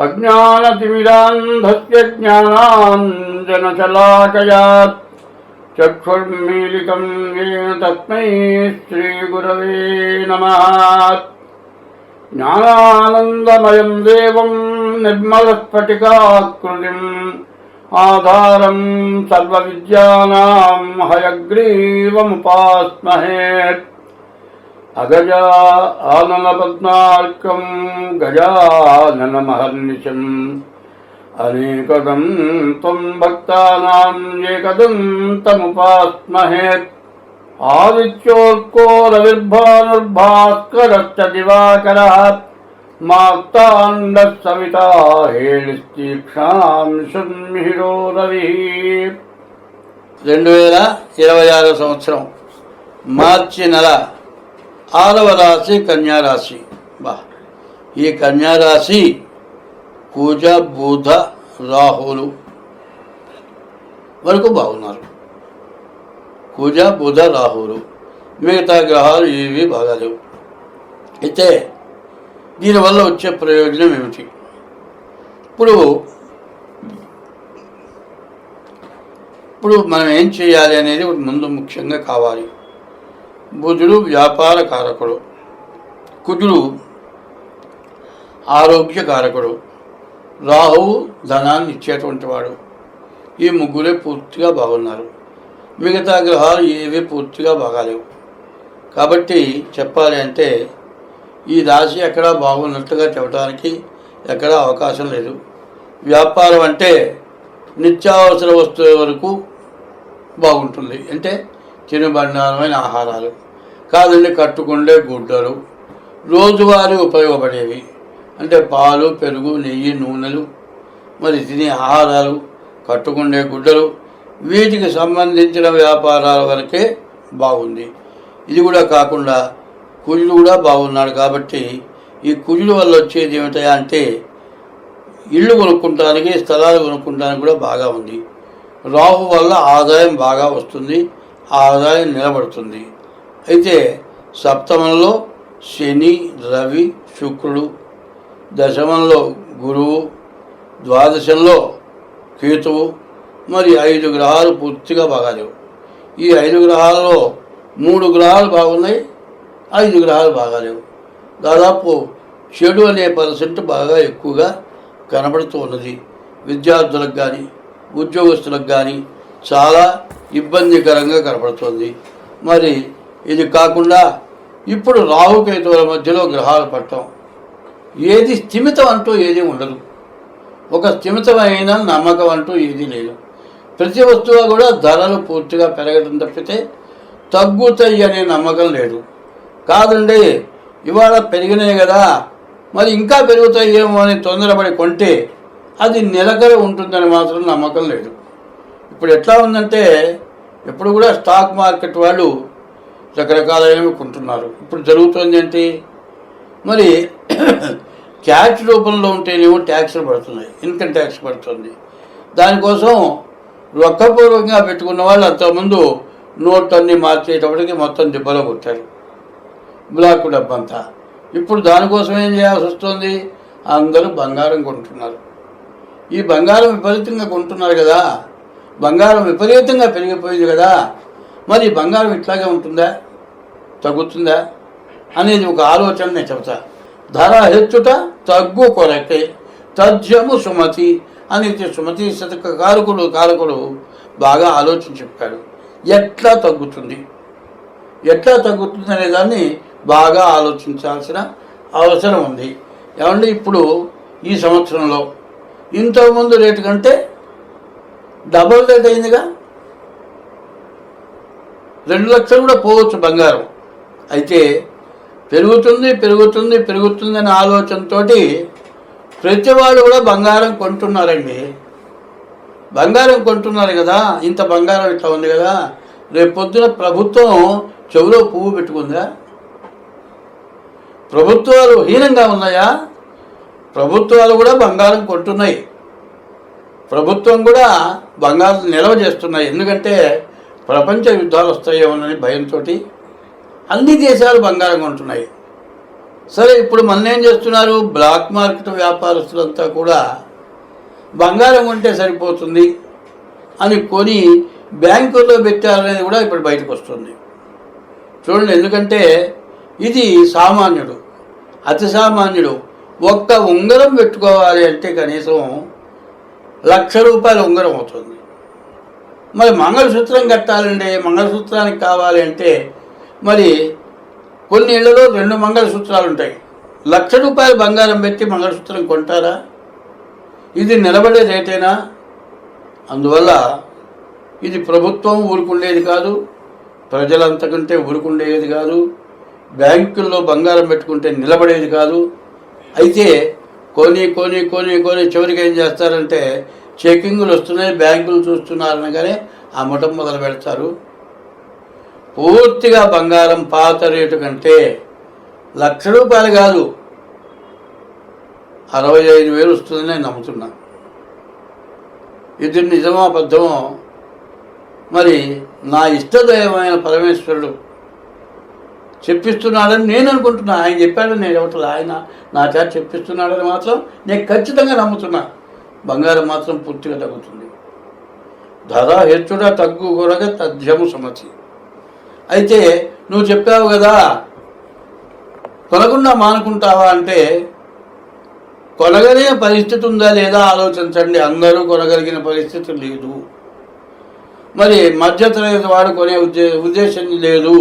అజ్ఞానతిమిరాంధస్య జ్ఞానాంజనశలాకయా చక్షుర్మీలితం येन తస్మై శ్రీగురవే నమః. జ్ఞానానందమయం దేవం నిర్మలస్ఫటికాకృతిం ఆధారం సర్వవిద్యానాం హయగ్రీవముపాస్మహే. అగజా ఆననపద్మార్కం గజాననమహర్నిశం అనేకదం త్వం భక్తానాం ఏకదంతముపాస్మహే. ఆదిత్యోర్కోరవిర్భానుర్భాస్కరశ్చ దివాకరః మార్తాండః సవితా హేళిస్తీక్షాం శృన్మిహిరో రవిః. 2026 సంవత్సరం మార్చి నెల 6వ రాశి కన్యారాశి. ఈ కన్యారాశి కుజ బుధ రాహులు వరకు బాగున్నారు. కుజ బుధ రాహులు, మిగతా గ్రహాలు ఏవి బాగాలేవు. అయితే దీనివల్ల వచ్చే ప్రయోజనం ఏమిటి? ఇప్పుడు మనం ఏం చేయాలి అనేది ముందు ముఖ్యంగా కావాలి. బుధుడు వ్యాపార కారకుడు, కుజుడు ఆరోగ్య కారకుడు, రాహువు ధనాన్ని ఇచ్చేటువంటి వాడు. ఈ ముగ్గురే పూర్తిగా బాగున్నారు. మిగతా గ్రహాలు ఏవి పూర్తిగా బాగాలేవు. కాబట్టి చెప్పాలి అంటే ఈ రాశి ఎక్కడా బాగున్నట్టుగా చెప్పడానికి ఎక్కడా అవకాశం లేదు. వ్యాపారం అంటే నిత్యావసర వస్తువుల వరకు బాగుంటుంది. అంటే తినుబండారమైన ఆహారాలు కాదండి, కట్టుకుండే గుడ్డలు, రోజువారీ ఉపయోగపడేవి అంటే పాలు, పెరుగు, నెయ్యి, నూనెలు, మరి తినే ఆహారాలు, కట్టుకుండే గుడ్డలు, వీటికి సంబంధించిన వ్యాపారాల వరకే బాగుంది. ఇది కూడా కాకుండా కుజుడు కూడా బాగున్నాడు. కాబట్టి ఈ కుజుడు వల్ల వచ్చేది ఏమిటా అంటే ఇళ్ళు కొనుక్కుంటానికి, స్థలాలు కొనుక్కుంటానికి కూడా బాగా ఉంది. రాహు వల్ల ఆదాయం బాగా వస్తుంది, ఆదాయం నిలబడుతుంది. అయితే సప్తమంలో శని, రవి, శుక్రుడు, దశమంలో గురువు, ద్వాదశంలో కేతువు, మరి 5 గ్రహాలు పూర్తిగా బాగాలేవు. ఈ 5 గ్రహాలలో 3 గ్రహాలు బాగున్నాయి, 5 గ్రహాలు బాగాలేవు. దాదాపు చెడు అనే % బాగా ఎక్కువగా కనబడుతూ ఉన్నది. విద్యార్థులకు కానీ ఉద్యోగస్తులకు కానీ చాలా ఇబ్బందికరంగా కనపడుతుంది. మరి ఇది కాకుండా ఇప్పుడు రాహుకేతువుల మధ్యలో గ్రహాలు పట్టడం, ఏది స్థిమితం అంటూ ఏది ఉండదు. ఒక స్థిమితమైన నమ్మకం అంటూ ఏదీ లేదు. ప్రతి వస్తువు కూడా ధరలు పూర్తిగా పెరగడం తప్పితే తగ్గుతాయి అనే నమ్మకం లేదు. కాదండి ఇవాళ పెరిగినాయి కదా మరి ఇంకా పెరుగుతాయేమో అని తొందరపడి కొంటే అది నిలకడ ఉంటుందని మాత్రం నమ్మకం లేదు. ఇప్పుడు ఎట్లా ఉందంటే ఎప్పుడు కూడా స్టాక్ మార్కెట్ వాళ్ళు రకరకాలైనవి కొంటున్నారు. ఇప్పుడు జరుగుతుంది ఏంటి, మరి క్యాష్ రూపంలో ఉంటేనేమో ట్యాక్స్లు పడుతున్నాయి, ఇన్కమ్ ట్యాక్స్ పడుతుంది. దానికోసం రొక్కపూర్వకంగా పెట్టుకున్న వాళ్ళు అంతకుముందు నోట్లన్నీ మార్చేటప్పటికి మొత్తం దిబ్బలో కొట్టారు, బ్లాక్ డబ్బంతా. ఇప్పుడు దానికోసం ఏం చేయాల్సి వస్తుంది, అందరూ బంగారం కొంటున్నారు. ఈ బంగారం విపరీతంగా కొంటున్నారు కదా, బంగారం విపరీతంగా పెరిగిపోయింది కదా, మరి బంగారం ఇట్లాగే ఉంటుందా, తగ్గుతుందా అనేది ఒక ఆలోచన నేను చెబుతా. ధర హెచ్చుట తగ్గు కొరకే తథ్యము సుమతి అనేది సుమతి శతక కారకుడు బాగా ఆలోచించి చెప్పాడు. ఎట్లా తగ్గుతుంది అనే దాన్ని బాగా ఆలోచించాల్సిన అవసరం ఉంది. ఏమంటే ఇప్పుడు ఈ సంవత్సరంలో ఇంతకుముందు రేటు కంటే డబుల్ రేట్ అయిందిగా, 2 లక్షలు కూడా పోవచ్చు బంగారం. అయితే పెరుగుతుంది అనే ఆలోచనతో ప్రతి వాళ్ళు కూడా బంగారం కొంటున్నారండి. బంగారం కొంటున్నారు కదా, ఇంత బంగారం ఇట్లా ఉంది కదా, రేపు పొద్దున ప్రభుత్వం చెవిలో పువ్వు పెట్టుకుందా? ప్రభుత్వాలు హీనంగా ఉన్నాయా? ప్రభుత్వాలు కూడా బంగారం కొంటున్నాయి, ప్రభుత్వం కూడా బంగారం నిల్వ చేస్తున్నాయి. ఎందుకంటే ప్రపంచ యుద్ధాలు వస్తాయేమోనని భయంతో అన్ని దేశాలు బంగారం కొంటున్నాయి. సరే, ఇప్పుడు మన ఏం చేస్తున్నారు? బ్లాక్ మార్కెట్ వ్యాపారస్తులంతా కూడా బంగారం కొంటే సరిపోతుంది అని కొని బ్యాంకుల్లో పెట్టారనేది కూడా ఇప్పుడు బయటకు వస్తుంది. చూడండి, ఎందుకంటే ఇది సామాన్యుడు, అతి సామాన్యుడు ఒక్క ఉంగరం పెట్టుకోవాలి అంటే కనీసం ₹1,00,000 ఉంగరం అవుతుంది. మరి మంగళసూత్రం కట్టాలండి, మంగళసూత్రానికి కావాలి అంటే మరి కొన్ని ఇళ్లలో 2 మంగళసూత్రాలు ఉంటాయి. ₹1,00,000 బంగారం పెట్టి మంగళసూత్రం కొంటారా? ఇది నిలబడే రేటేనా? అందువల్ల ఇది ప్రభుత్వం ఊరుకుండేది కాదు, ప్రజలంతకంటే ఊరుకుండేది కాదు, బ్యాంకుల్లో బంగారం పెట్టుకుంటే నిలబడేది కాదు. అయితే కొని కొని కొని కొని చివరికి ఏం చేస్తారంటే చెకింగులు వస్తున్నాయి, బ్యాంకులు చూస్తున్నారనగానే అమ్మటం మొదలు పెడతారు. పూర్తిగా బంగారం పాత రేటు కంటే ₹1,00,000 కాదు 65,000 వస్తుందని నేను నమ్ముతున్నా. ఇది నిజమో అబద్ధమో మరి నా ఇష్టదైవమైన పరమేశ్వరుడు చెప్పిస్తున్నాడని నేను అనుకుంటున్నా. ఆయన చెప్పాడని నేను చెప్పట్లేదు, ఆయన నా చేత చెప్పిస్తున్నాడని మాత్రం నేను ఖచ్చితంగా నమ్ముతున్నా. బంగారం మాత్రం పూర్తిగా తగ్గుతుంది. ధర హెచ్చుడ తగ్గు కొరగ తథ్యము సమతి. అయితే నువ్వు చెప్పావు కదా కొనకుండా మానుకుంటావా అంటే కొనగలిగిన పరిస్థితి ఉందా లేదా ఆలోచించండి. అందరూ కొనగలిగిన పరిస్థితి లేదు. మరి మధ్యతరగతి వాడు కొనే ఉద్దేశం లేదు.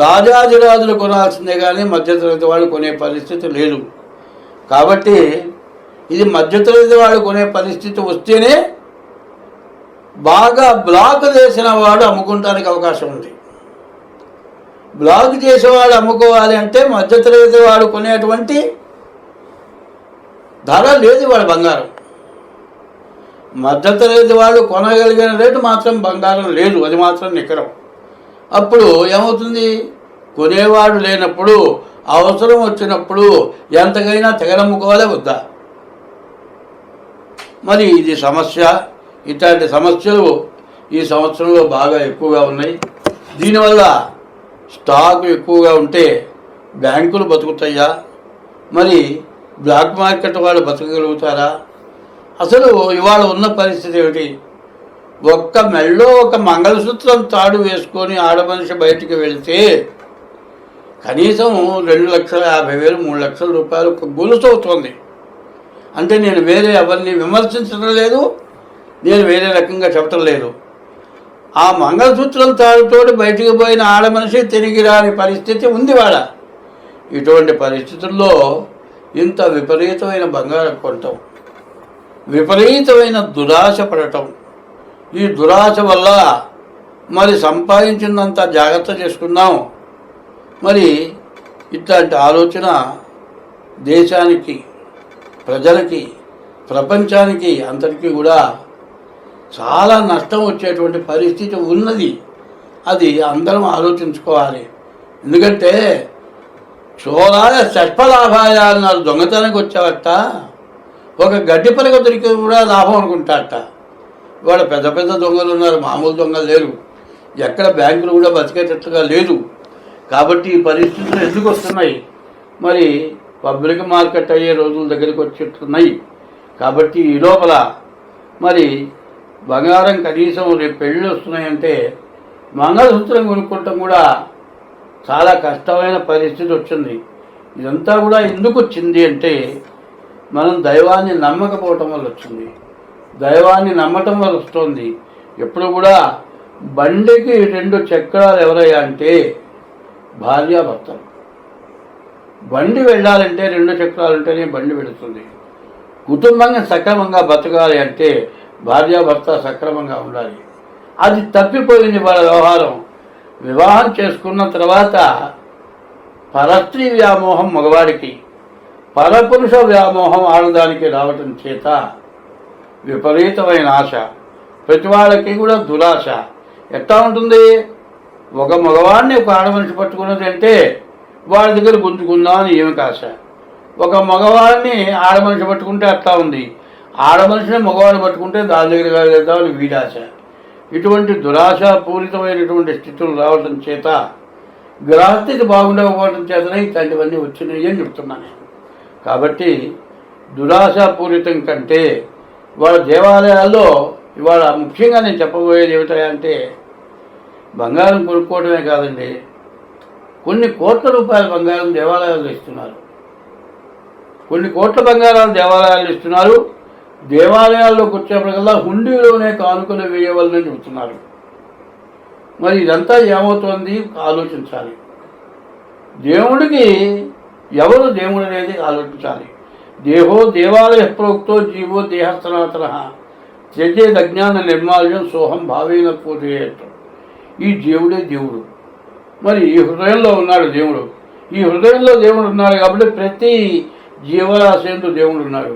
రాజాదిరాజులు కొనాల్సిందే కానీ మధ్యతరగతి వాడు కొనే పరిస్థితి లేదు. కాబట్టి ఇది మధ్యతరగతి వాడు కొనే పరిస్థితి వస్తేనే బాగా బ్లాక్ చేసిన వాడు అమ్ముకుంటానికి అవకాశం ఉంది. బ్లాక్ చేసేవాడు అమ్ముకోవాలి అంటే మధ్యతరగతి వాడు కొనేటువంటి ధర లేదు వాడు బంగారం. మధ్యతరగతి వాడు కొనగలిగిన రేటు మాత్రం బంగారం లేదు, అది మాత్రం నికరం. అప్పుడు ఏమవుతుంది? కొనేవాడు లేనప్పుడు అవసరం వచ్చినప్పుడు ఎంతకైనా తెగనమ్ముకోవాలే వద్దా? మరి ఇది సమస్య. ఇట్లాంటి సమస్యలు ఈ సంవత్సరంలో బాగా ఎక్కువగా ఉన్నాయి. దీనివల్ల స్టాక్ ఎక్కువగా ఉంటే బ్యాంకులు బతుకుతాయా? మరి బ్లాక్ మార్కెట్ వాళ్ళు బతకగలుగుతారా? అసలు ఇవాళ ఉన్న పరిస్థితి ఏమిటి? ఒక్క మెళ్ళో ఒక మంగళసూత్రం తాడు వేసుకొని ఆడమనిషి బయటికి వెళితే కనీసం ₹2,50,000 ₹3,00,000 ఒక గొలుసు అవుతుంది. అంటే నేను వేరే ఎవరిని విమర్శించడం లేదు, నేను వేరే రకంగా చెప్పటం లేదు. ఆ మంగళసూత్రం తాడుతోటి బయటికి పోయిన ఆడమనిషి తిరిగి రాని పరిస్థితి ఉంది వాళ్ళ. ఇటువంటి పరిస్థితుల్లో ఇంత విపరీతమైన బంగారం కొనటం, విపరీతమైన దురాశ పడటం, ఈ దురాశ వల్ల మరి సంపాదించినంత జాగ్రత్త చేసుకున్నాం. మరి ఇట్లాంటి ఆలోచన దేశానికి, ప్రజలకి, ప్రపంచానికి అంతటికీ కూడా చాలా నష్టం వచ్చేటువంటి పరిస్థితి ఉన్నది. అది అందరం ఆలోచించుకోవాలి. ఎందుకంటే చోరాయ షష్పలాభాయ అన్నారు. దొంగతనానికి వచ్చావట ఒక గడ్డి పరగ దొరికి కూడా లాభం అనుకుంటారట. ఇవాళ పెద్ద పెద్ద దొంగలు ఉన్నారు, మామూలు దొంగలు లేరు. ఎక్కడ బ్యాంకులు కూడా బతికేటట్లుగా లేదు. కాబట్టి ఈ పరిస్థితులు ఎందుకు వస్తున్నాయి? మరి పబ్లిక్ మార్కెట్ అయ్యే రోజుల దగ్గరికి వచ్చేట్టున్నాయి. కాబట్టి ఈ లోపల మరి బంగారం కనీసం రేపు పెళ్ళి వస్తున్నాయంటే మంగళసూత్రం కొనుక్కోవటం కూడా చాలా కష్టమైన పరిస్థితి వచ్చింది. ఇదంతా కూడా ఎందుకు వచ్చింది అంటే మనం దైవాన్ని నమ్మకపోవటం వల్ల వచ్చింది. దైవాన్ని నమ్మటం వల్ల వస్తుంది. ఎప్పుడు కూడా బండికి 2 చక్రాలు ఎవరయ్యా అంటే భార్యాభర్తలు. బండి వెళ్ళాలంటే 2 చక్రాలు ఉంటేనే బండి వెళుతుంది. కుటుంబంగా సక్రమంగా బతకాలి అంటే భార్యాభర్త సక్రమంగా ఉండాలి. అది తప్పిపోయింది వాళ్ళ వ్యవహారం. వివాహం చేసుకున్న తర్వాత పరస్త్రీ వ్యామోహం మగవాడికి, పరపురుష వ్యామోహం ఆడదానికి రావటం చేత విపరీతమైన ఆశ, ప్రతి వాళ్ళకి కూడా దురాశ. ఎట్లా ఉంటుంది? ఒక మగవాడిని ఒక ఆడమనిషి పట్టుకున్నది అంటే వాడి దగ్గర గుంజుకుందామని ఏమికి ఆశ. ఒక మగవాడిని ఆడమనిషి పట్టుకుంటే అట్లా ఉంది, ఆడమనిషిని మగవాడిని పట్టుకుంటే దాని దగ్గర వెళ్దామని వీడాశ. ఇటువంటి దురాశ పూరితమైనటువంటి స్థితులు రావడం చేత గ్రహస్థితి బాగుండకపోవడం చేతనే ఇట్లాంటివన్నీ వచ్చినాయి అని చెప్తున్నాను నేను. కాబట్టి దురాశాపూరితం కంటే ఇవాళ దేవాలయాల్లో ఇవాళ ముఖ్యంగా నేను చెప్పబోయేది ఏమిటంటే బంగారం కొనుక్కోవడమే కాదండి, కొన్ని కోట్ల రూపాయల బంగారం దేవాలయాల్లో ఇస్తున్నారు. కొన్ని కోట్ల బంగారాలు దేవాలయాలు ఇస్తున్నారు. దేవాలయాల్లోకి వచ్చేప్పటికల్లా హుండీలోనే కానుకలు వేయవలని చెబుతున్నారు. మరి ఇదంతా ఏమవుతోంది ఆలోచించాలి. దేవుడికి ఎవరు దేవుడు అనేది ఆలోచించాలి. దేహో దేవాలయ ప్రోక్తో జీవో దేహ సనాతన త్యజేద్ అజ్ఞాన నిర్మాల్యం సోహం భావేన పూజేయటం. ఈ దేవుడే దేవుడు. మరి ఈ హృదయంలో ఉన్నాడు దేవుడు. ఈ హృదయంలో దేవుడు ఉన్నాడు కాబట్టి ప్రతి జీవరాశి ఎందు దేవుడు ఉన్నాడు.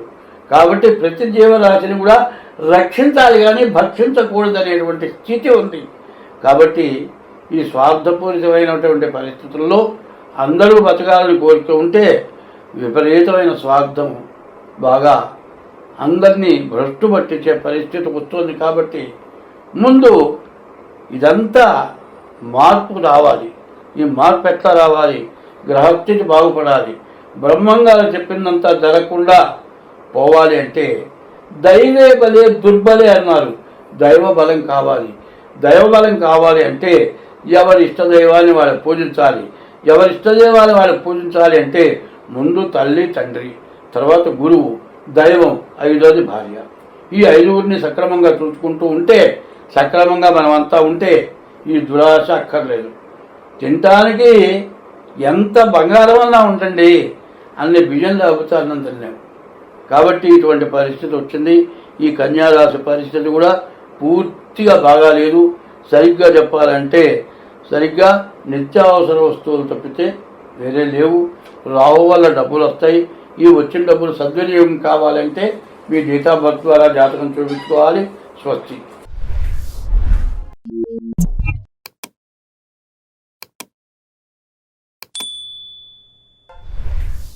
కాబట్టి ప్రతి జీవరాశిని కూడా రక్షించాలి కానీ భక్షించకూడదు అనేటువంటి స్థితి ఉంది. కాబట్టి ఈ స్వార్థపూరితమైనటువంటి పరిస్థితుల్లో అందరూ బతకాలని కోరుతూ ఉంటే విపరీతమైన స్వార్థం బాగా అందరినీ భ్రష్టు పట్టించే పరిస్థితి వస్తుంది. కాబట్టి ముందు ఇదంతా మార్పు రావాలి. ఈ మార్పు ఎట్లా రావాలి? గ్రహస్థితి బాగుపడాలి. బ్రహ్మంగారు చెప్పిందంతా జరగకుండా పోవాలి అంటే దైవే బలే దుర్బలే అన్నారు. దైవ బలం కావాలి. దైవ బలం కావాలి అంటే ఎవరి ఇష్టదైవాన్ని వాళ్ళు పూజించాలి. ఎవరి ఇష్టదైవాన్ని వాళ్ళు పూజించాలి అంటే ముందు తల్లి తండ్రి, తర్వాత గురువు, దైవం, ఐదోది భార్య. ఈ ఐదుగురిని సక్రమంగా చూసుకుంటూ ఉంటే, సక్రమంగా మనమంతా ఉంటే ఈ దురాశ అక్కర్లేదు. తినటానికి ఎంత బంగారం అన్నా ఉంటండి, అన్ని బియ్యం లేకపోతే అన్నం తినలేము. కాబట్టి ఇటువంటి పరిస్థితి వచ్చింది. ఈ కన్యారాశి పరిస్థితి కూడా పూర్తిగా బాగాలేదు. సరిగ్గా చెప్పాలంటే సరిగ్గా నిత్యావసర వస్తువులు తప్పితే వేరే లేవు. రాహు వల్ల డబ్బులు వస్తాయి. ఈ వచ్చిన డబ్బులు సద్వినియోగం కావాలంటే మీ డేట్ ఆఫ్ బర్త్ ద్వారా జాతకం చూపించుకోవాలి. స్వస్తి.